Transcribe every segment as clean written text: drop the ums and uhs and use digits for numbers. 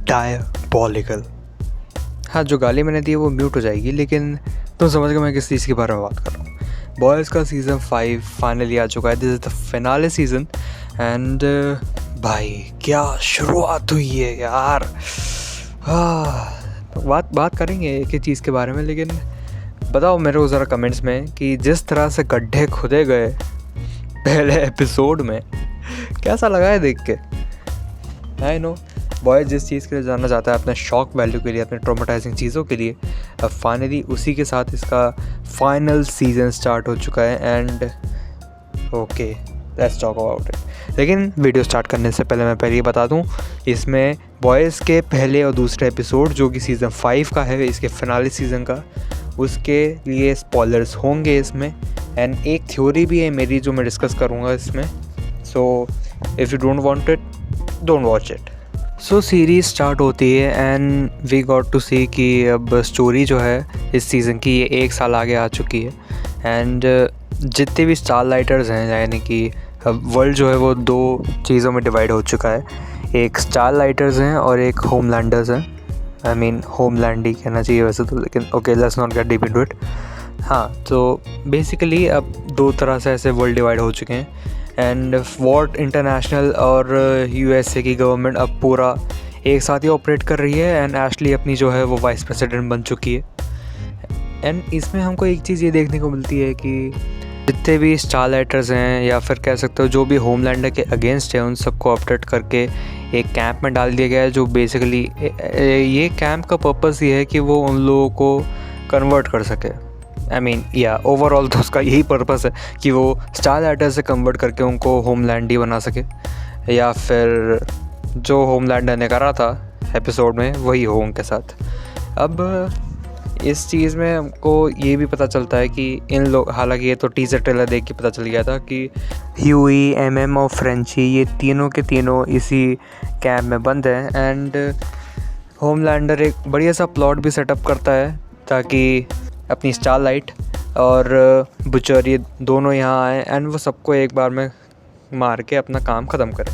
Diabolical. हाँ, जो गाली मैंने दी है वो म्यूट हो जाएगी, लेकिन तुम समझ गए मैं किस चीज़ के बारे में बात कर रहा हूँ। बॉयज़ का सीज़न 5 फाइनली आ चुका है। This is the finale season and भाई क्या शुरुआत हुई है यार। बात करेंगे एक ही चीज़ के बारे में, लेकिन बताओ मेरे को ज़रा कमेंट्स में कि जिस तरह से गड्ढे खुदे गए पहले एपिसोड में, कैसा लगा है देख के। आई नो बॉय जिस चीज़ के लिए जाना चाहता है, अपने शॉक वैल्यू के लिए, अपने ट्रॉमेटाइजिंग चीज़ों के लिए, अब फाइनली उसी के साथ इसका फाइनल सीज़न स्टार्ट हो चुका है। And okay, let's talk about it. लेकिन वीडियो स्टार्ट करने से पहले मैं पहले ये बता दूं, इसमें बॉयज़ के पहले और दूसरे एपिसोड जो कि सीज़न 5 का है, इसके फिनाले सीज़न का, उसके लिए स्पॉयलर्स होंगे इसमें। एंड एक थ्योरी भी है मेरी जो मैं डिस्कस करूँगा इसमें। So if you don't want it, don't watch it. So series start होती है एंड वी गॉट टू सी कि अब स्टोरी जो है इस सीज़न की ये 1 साल आगे आ चुकी है। एंड जितने भी स्टारलाइटर्स हैं, यानी कि अब वर्ल्ड जो है वो 2 चीज़ों में डिवाइड हो चुका है। एक स्टारलाइटर्स हैं और एक होमलैंडर्स हैं। आई मीन होमलैंड ही कहना चाहिए वैसे तो, लेकिन okay let's not gate deep into it. हाँ, तो बेसिकली अब 2 तरह से ऐसे वर्ल्ड डिवाइड हो चुके हैं। एंड वॉट इंटरनेशनल और यूएसए की गवर्नमेंट अब पूरा एक साथ ही ऑपरेट कर रही है। एंड एशली अपनी जो है वो वाइस प्रेसिडेंट बन चुकी है। एंड इसमें हमको एक चीज़ ये देखने को मिलती है कि जितने भी स्टारलाइटर्स हैं, या फिर कह सकते हो जो भी होमलैंडर के अगेंस्ट है, उन सबको अपडेट करके एक कैंप में डाल दिया गया है। जो बेसिकली ये कैंप का पर्पस ये है कि वो उन लोगों को कन्वर्ट कर सके। आई मीन या ओवरऑल तो उसका यही पर्पस है कि वो स्टारलाइटर से कन्वर्ट करके उनको होमलैंड ही बना सके, या फिर जो होमलैंडर ने करा था एपिसोड में वही हो उनके साथ। अब इस चीज़ में हमको ये भी पता चलता है कि इन लोग, हालांकि ये तो टीज़र ट्रेलर देख के पता चल गया था कि ह्यूई, एमएम और फ्रेंची ये तीनों के तीनों इसी कैंप में बंद हैं। एंड होमलैंडर एक बढ़िया सा प्लॉट भी सेटअप करता है ताकि अपनी स्टारलाइट और बुचर ये दोनों यहाँ आए एंड वो सबको एक बार में मार के अपना काम ख़त्म करें।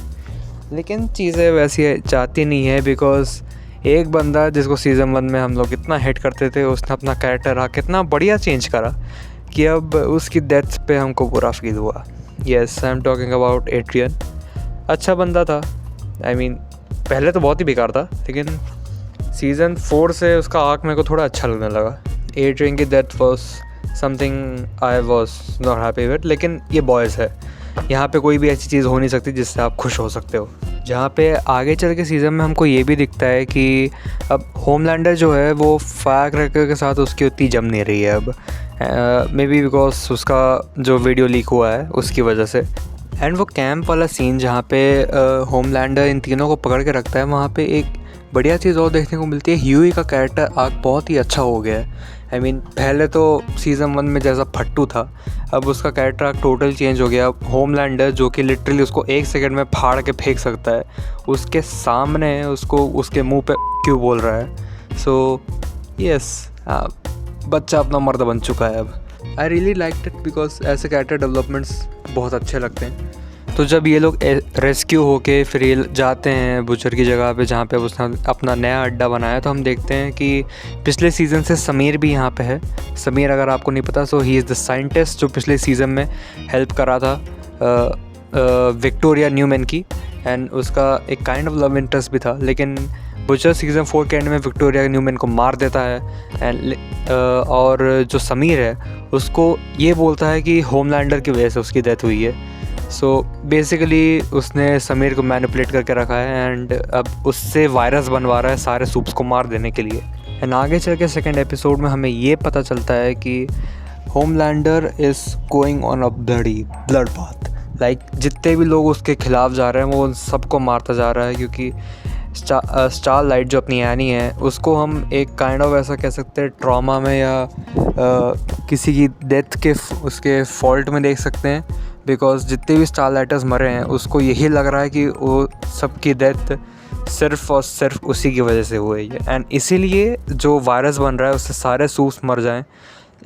लेकिन चीज़ें वैसी चाहती नहीं है, बिकॉज़ एक बंदा जिसको सीज़न 1 में हम लोग इतना हेट करते थे, उसने अपना कैरेक्टर कितना बढ़िया चेंज करा कि अब उसकी डेथ पे हमको बुरा फील हुआ। Yes, I am talking about Adrian. अच्छा बंदा था, आई मीन पहले तो बहुत ही बेकार था, लेकिन सीज़न 4 से उसका आर्क मेरे को थोड़ा अच्छा लगने लगा। एड्रियन की death was something I was not happy with. लेकिन ये बॉयज़ है, यहाँ पे कोई भी ऐसी चीज़ हो नहीं सकती जिससे आप खुश हो सकते हो। जहाँ पे आगे चल के सीज़न में हमको ये भी दिखता है कि अब होमलैंडर जो है वो फायर क्रैकर के साथ उसकी उतनी जम नहीं रही है अब, मे बी बिकॉज उसका जो वीडियो लीक हुआ है उसकी वजह से। एंड वो कैंप वाला सीन जहाँ पे होमलैंडर इन तीनों को पकड़ के रखता है, वहाँ पे एक बढ़िया चीज़ और देखने को मिलती है। ह्यूई का कैरेक्टर आर्क बहुत ही अच्छा हो गया है। आई मीन पहले तो सीज़न 1 में जैसा फट्टू था, अब उसका कैरेक्टर आर्क टोटल चेंज हो गया। होमलैंडर जो कि लिटरली उसको 1 सेकंड में फाड़ के फेंक सकता है, उसके सामने उसको उसके मुंह पे क्यों बोल रहा है। सो यस, बच्चा अपना मर्द बन चुका है अब। I really like it because ऐसे कैरेक्टर डेवलपमेंट्स बहुत अच्छे लगते हैं। तो जब ये लोग रेस्क्यू होके फिर ये जाते हैं बुचर की जगह पे जहाँ पे उसने अपना नया अड्डा बनाया, तो हम देखते हैं कि पिछले सीज़न से समीर भी यहाँ पे है। समीर, अगर आपको नहीं पता, सो ही इज़ द साइंटिस्ट जो पिछले सीज़न में हेल्प करा था विक्टोरिया न्यूमैन की। एंड उसका एक काइंड ऑफ लव इंटरेस्ट भी था, लेकिन बुचर सीज़न 4 के एंड में विक्टोरिया न्यूमैन को मार देता है। एंड और जो समीर है उसको ये बोलता है कि होमलैंडर की वजह से उसकी डेथ हुई है। सो बेसिकली उसने समीर को मैनिपुलेट करके रखा है एंड अब उससे वायरस बनवा रहा है सारे सूप्स को मार देने के लिए। एंड आगे चल के सेकेंड एपिसोड में हमें ये पता चलता है कि Homelander is going on a blood path. Like जितने भी लोग उसके खिलाफ जा रहे हैं वो सबको मारता जा रहा है, क्योंकि स्टारलाइट जो अपनी एनी है उसको हम एक काइंड ऑफ ऐसा कह सकते हैं ट्रॉमा में या किसी की डेथ के उसके फॉल्ट में देख सकते हैं। बिकॉज जितने भी स्टारलाइटर्स मरे हैं उसको यही लग रहा है कि वो सबकी डेथ सिर्फ और सिर्फ उसी की वजह से हुई है। एंड इसीलिए जो वायरस बन रहा है उससे सारे सूप्स मर जाएं,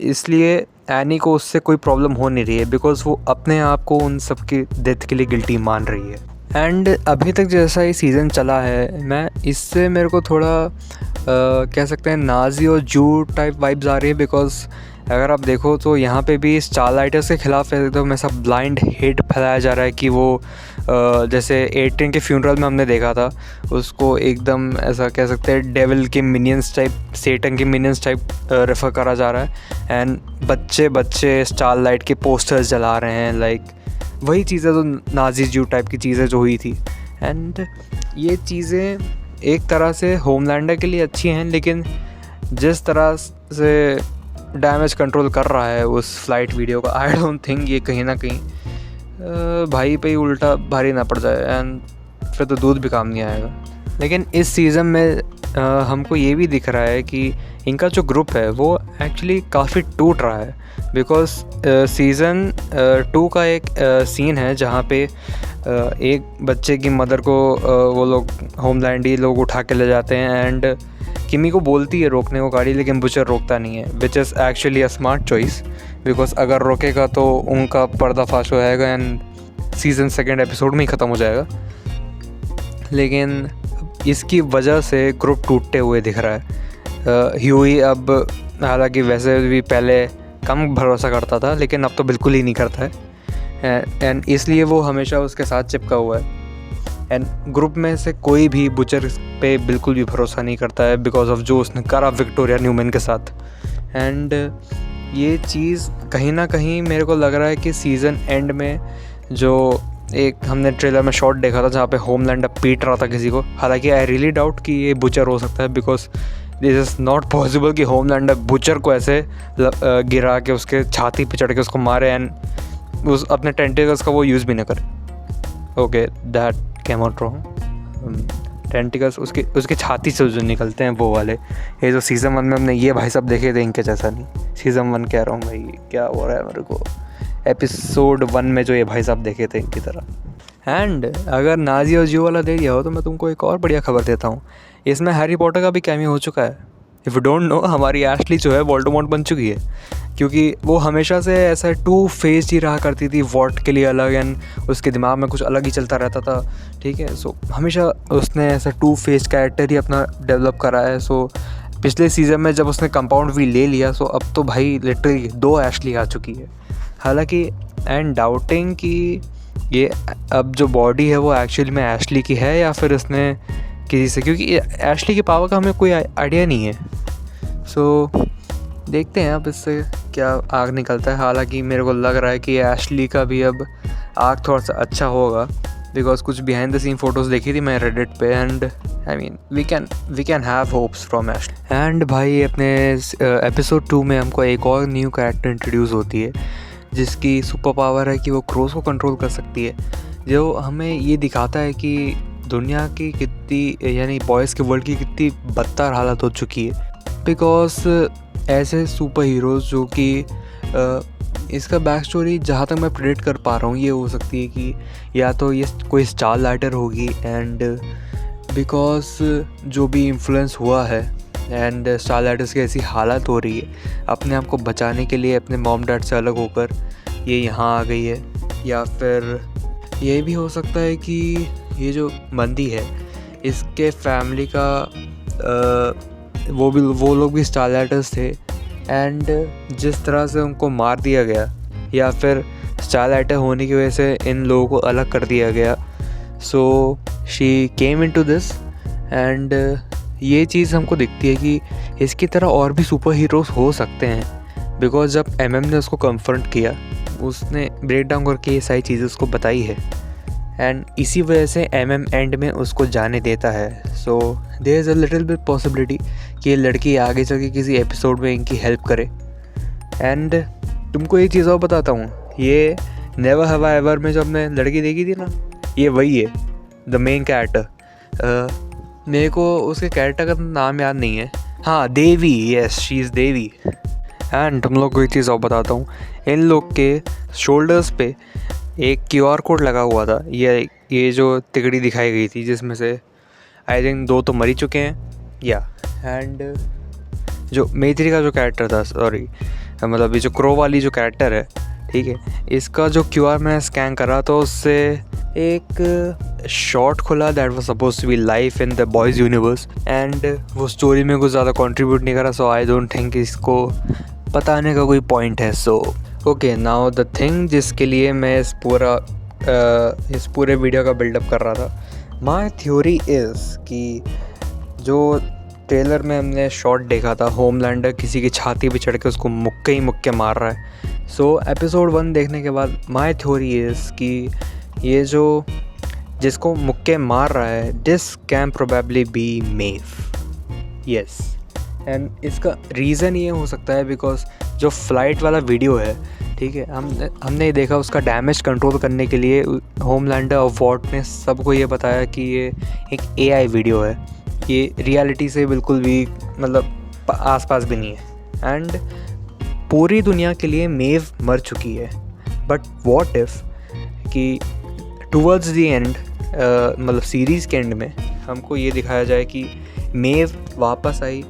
इसलिए एनी को उससे कोई प्रॉब्लम हो नहीं रही है, बिकॉज वो अपने आप को उन सब की डेथ के लिए गिल्टी मान रही है। एंड अभी तक जैसा ये सीज़न चला है, मैं इससे मेरे को थोड़ा कह सकते हैं नाजी और जू टाइप वाइब्स आ रही है। बिकॉज अगर आप देखो तो यहाँ पे भी स्टारलाइटर्स के ख़िलाफ़ एकदम ऐसा ब्लाइंड हेट फैलाया जा रहा है कि वो जैसे एट्रिन के फ्यूनरल में हमने देखा था, उसको एकदम ऐसा कह सकते हैं डेविल के मिनियंस टाइप, सेटन के मिनियंस टाइप रेफ़र करा जा रहा है। एंड बच्चे स्टारलाइट के पोस्टर्स जला रहे हैं, लाइक वही चीज़ें तो नाजी जू टाइप की चीज़ें जो हुई थी। एंड ये चीज़ें एक तरह से होमलैंडर के लिए अच्छी हैं, लेकिन जिस तरह से डैमेज कंट्रोल कर रहा है उस फ्लाइट वीडियो का, आई डोंट थिंक ये कहीं ना कहीं भाई पे ही उल्टा भारी ना पड़ जाए, एंड फिर तो दूध भी काम नहीं आएगा। लेकिन इस सीज़न में हमको ये भी दिख रहा है कि इनका जो ग्रुप है वो एक्चुअली काफ़ी टूट रहा है। बिकॉज सीज़न 2 का एक सीन है जहाँ पे एक बच्चे की मदर को वो लोग होमलैंडी लोग उठा के ले जाते हैं, एंड किमी को बोलती है रोकने को गाड़ी, लेकिन बुचर रोकता नहीं है, which is actually a smart choice. Because अगर रोकेगा तो उनका पर्दाफाश हो जाएगा एंड सीज़न 2 एपिसोड में ही ख़त्म हो जाएगा। लेकिन इसकी वजह से ग्रुप टूटते हुए दिख रहा है। ह्यूई अब, हालांकि वैसे भी पहले कम भरोसा करता था, लेकिन अब तो बिल्कुल ही नहीं करता है, एंड इसलिए वो हमेशा उसके साथ चिपका हुआ है। एंड ग्रुप में से कोई भी बुचर पे बिल्कुल भी भरोसा नहीं करता है, बिकॉज ऑफ जो उसने करा विक्टोरिया न्यूमैन के साथ। एंड ये चीज़ कहीं ना कहीं मेरे को लग रहा है कि सीज़न एंड में जो एक हमने ट्रेलर में शॉट देखा था जहाँ पे होमलैंडर पीट रहा था किसी को, हालांकि आई रियली डाउट कि ये बुचर हो सकता है, because this is not possible कि होमलैंडर बुचर को ऐसे गिरा के उसके छाती पे चढ़ के उसको मारे एंड उस अपने टेंटिकल्स का वो यूज़ भी ना करे। Okay, that came out wrong. Tentacles उसके छाती से जो निकलते हैं वो वाले, ये जो सीज़न 1 में हमने ये भाई सब देखे थे, इनके जैसा नहीं। सीज़न 1 कह रहा हूँ भाई, क्या हो रहा है मेरे को, एपिसोड 1 में जो ये भाई साहब देखे थे इनकी तरह। एंड अगर नाजी और जू वाला दे दिया हो तो मैं तुमको एक और बढ़िया खबर देता हूँ, इसमें हैरी पॉटर का भी कैमियो हो चुका है। इफ़ यू डोंट नो, हमारी एशली जो है वोल्डेमॉर्ट बन चुकी है, क्योंकि वो हमेशा से ऐसा 2 फेज ही रहा करती थी, वॉट के लिए अलग एंड उसके दिमाग में कुछ अलग ही चलता रहता था, ठीक है। सो हमेशा उसने ऐसा 2 फेज कैरेक्टर ही अपना डेवलप करा है। सो पिछले सीज़न में जब उसने कंपाउंड भी ले लिया, सो अब तो भाई लिटरली 2 एशली आ चुकी है। हालांकि एंड डाउटिंग कि ये अब जो बॉडी है वो एक्चुअली में एशली की है या फिर उसने किसी से, क्योंकि एशली की पावर का हमें कोई आइडिया नहीं है। सो देखते हैं अब इससे क्या आग निकलता है। हालांकि मेरे को लग रहा है कि एशली का भी अब आग थोड़ा सा अच्छा होगा, बिकॉज कुछ बिहाइंड द सीन फ़ोटोज़ देखी थी मैं रेडिट पे, and I mean we can have hopes from Ashley. एंड भाई अपने एपिसोड 2 में हमको एक और न्यू कैरेक्टर इंट्रोड्यूस होती है जिसकी सुपर पावर है कि वो क्रोस को कंट्रोल कर सकती है, जो हमें ये दिखाता है कि दुनिया की कितनी, यानी बॉयज़ के वर्ल्ड की कितनी बदतर हालत हो चुकी है। बिकॉज ऐसे सुपर हीरोज़ जो कि इसका बैक स्टोरी जहाँ तक मैं प्रेडिक्ट कर पा रहा हूँ ये हो सकती है कि या तो ये कोई स्टारलाइटर होगी, एंड बिकॉज जो भी इन्फ्लुएंस हुआ है एंड स्टारलाइटर्स की ऐसी हालत हो रही है, अपने आप को बचाने के लिए अपने मॉम डैड से अलग होकर ये यहाँ आ गई है। या फिर ये भी हो सकता है कि ये जो बंदी है इसके फैमिली का वो लोग भी स्टारलाइटर्स थे, एंड जिस तरह से उनको मार दिया गया या फिर स्टारलाइटर होने की वजह से इन लोगों को अलग कर दिया गया, so she came into this. And ये चीज़ हमको दिखती है कि इसकी तरह और भी सुपर हीरोज़ हो सकते हैं, बिकॉज जब एमएम ने उसको कन्फ्रंट किया, उसने ब्रेक डाउन करके ये सारी चीज़ें उसको बताई है, एंड इसी वजह से एमएम एंड में उसको जाने देता है। So there is a little bit possibility कि ये लड़की आगे चल के किसी एपिसोड में इनकी हेल्प करे। एंड तुमको एक चीज़ और बताता हूँ, ये नेवर हैव आई एवर में जो हमने लड़की देखी थी ना, ये वही है द मेन कैरेक्टर। मेरे को उसके कैरेक्टर का नाम याद नहीं है, हाँ Devi, yes she is Devi. And तुम लोग को एक चीज़ और बताता हूँ, इन लोग के शोल्डर्स पे एक QR कोड लगा हुआ था, ये जो तिकड़ी दिखाई गई थी जिसमें से आई थिंक 2 तो मर ही चुके हैं या। एंड जो मेत्री का जो कैरेक्टर था, सॉरी मतलब ये जो क्रो वाली जो कैरेक्टर है, ठीक है, इसका जो QR मैंने स्कैन करा तो उससे एक शॉर्ट खुला that was suppose to be life in the boys universe, एंड वो स्टोरी में कुछ ज़्यादा कंट्रीब्यूट नहीं करा, सो आई डोंट थिंक इसको बताने का कोई पॉइंट है। So okay, now the thing जिसके लिए मैं इस पूरे वीडियो का बिल्डअप कर रहा था, माई थ्योरी इज़ कि जो ट्रेलर में हमने शॉट देखा था, होमलैंडर किसी की छाती पे चढ़ के उसको मुक्के ही मुक्के मार रहा है। सो एपिसोड 1 देखने के बाद माई थ्योरी इज़ कि ये जो जिसको मुक्के मार रहा है, this can probably be Maeve. Yes, and इसका रीज़न ये हो सकता है बिकॉज जो फ्लाइट वाला वीडियो है, ठीक है, हमने ये देखा उसका डैमेज कंट्रोल करने के लिए होमलैंडर और वॉट ने सबको ये बताया कि ये एक AI वीडियो है, ये रियलिटी से बिल्कुल भी मतलब आसपास भी नहीं है, एंड पूरी दुनिया के लिए मेव मर चुकी है। बट व्हाट इफ़ कि टुवर्ड्स द एंड, मतलब सीरीज़ के एंड में हमको ये दिखाया जाए कि मेव वापस आई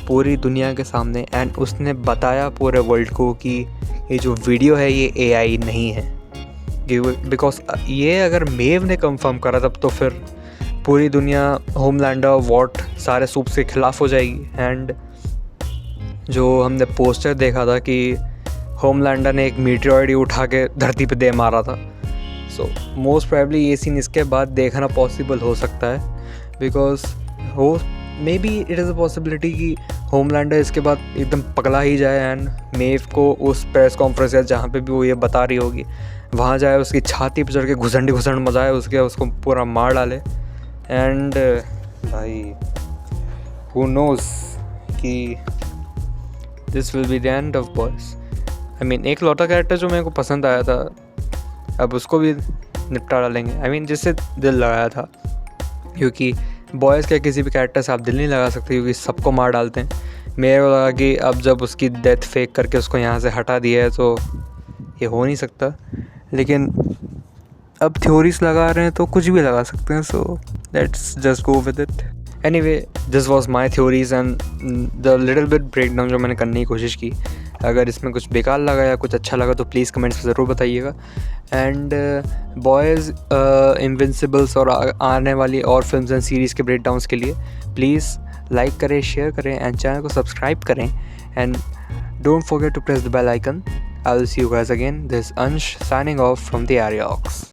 पूरी दुनिया के सामने, एंड उसने बताया पूरे वर्ल्ड को कि ये जो वीडियो है ये AI नहीं है। बिकॉज ये अगर मेव ने कंफर्म करा तब तो फिर पूरी दुनिया होमलैंडर वॉट सारे सूप्स के ख़िलाफ़ हो जाएगी। एंड जो हमने पोस्टर देखा था कि होमलैंडर ने एक मीटेरॉइड उठा के धरती पे दे मारा था, सो मोस्ट प्रोबेबली ये सीन इसके बाद देखना पॉसिबल हो सकता है, बिकॉज हो may be it is a possibility कि होमलैंडर इसके बाद एकदम पगला ही जाए एंड मेव को उस प्रेस कॉन्फ्रेंस या जहाँ पे भी वो ये बता रही होगी वहाँ जाए, उसकी छाती पर चढ़ के घुसंड मजाए उसको पूरा मार डाले। एंड भाई हु नोज़ कि this will be the end of boys. I mean एक लौटा कैरेक्टर जो मेरे को पसंद आया था, अब उसको भी निपटा डालेंगे। आई मीन जिससे दिल लगाया था, क्योंकि बॉयज़ के किसी भी कैरेक्टर से आप दिल नहीं लगा सकते क्योंकि सबको मार डालते हैं। मेरे को लगा कि अब जब उसकी डेथ फेक करके उसको यहाँ से हटा दिया है तो ये हो नहीं सकता, लेकिन अब थ्योरीज लगा रहे हैं तो कुछ भी लगा सकते हैं, so let's just go with it. Anyway, this was my theories and the little bit breakdown जो मैंने करने की कोशिश की। अगर इसमें कुछ बेकार लगा या कुछ अच्छा लगा तो प्लीज़ कमेंट्स में ज़रूर बताइएगा। एंड बॉयज़, इनविंसिबल्स और आने वाली और फिल्म्स एंड सीरीज़ के ब्रेकडाउन्स के लिए प्लीज़ लाइक करें, शेयर करें एंड चैनल को सब्सक्राइब करें, and don't forget to press the bell icon. I will see you guys again. This Ansh signing off from the area aux.